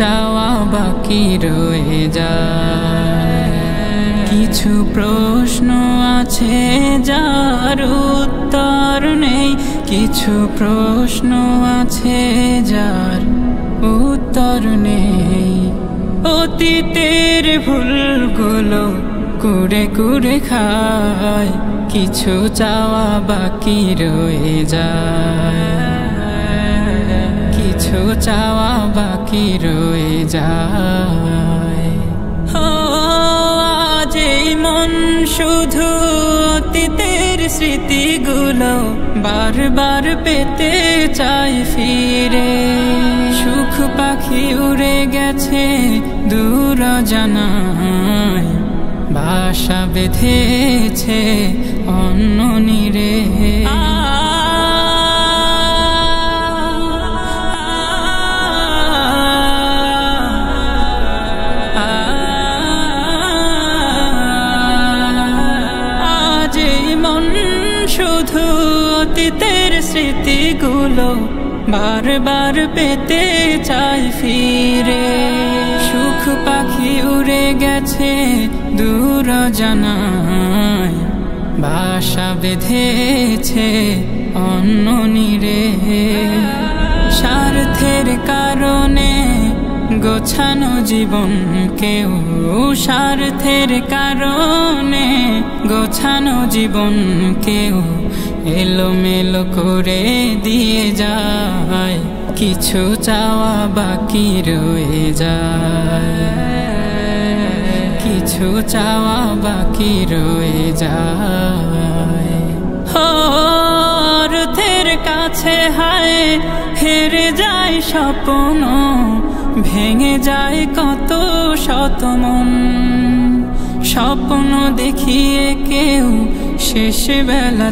চাওয়া বাকি রয়ে যায়। কিছু প্রশ্ন আছে যার উত্তর নেই, কিছু প্রশ্ন আছে যার উত্তর নেই। অতীতের ভুলগুলো কুড়ে কুড়ে খায়, কিছু চাওয়া বাকি রয়ে যায়, কিছু চাওয়া বাকি রয়ে যায়। আজ এই মন শুধু অতীতের স্মৃতিগুলো বারবার পেতে চাই ফিরে। সুখ পাখি উড়ে গেছে দূর জানায়, বাসা বেঁধেছে অন্য নীড়ে। শুধু অতীতের স্মৃতিগুলো বারবার পেতে চাই ফিরে। সুখ পাখি উড়ে গেছে দূর জানায়, বাসা বেঁধেছে অন্য নীড়ে। স্বার্থের কারণে গোছানো জীবন কেউ, স্বার্থের কারণে গোছানো জীবন কেউ এলোমেলো করে দিয়ে যায়। কিছু চাওয়া বাকি রয়ে যায়, কিছু চাওয়া বাকি রয়ে যায়। অর্থের কাছে হায় হেরে যায় স্বপ্ন, ভেঙে যায় কত শত মন। স্বপ্ন দেখিয়ে কেউ শেষ বেলা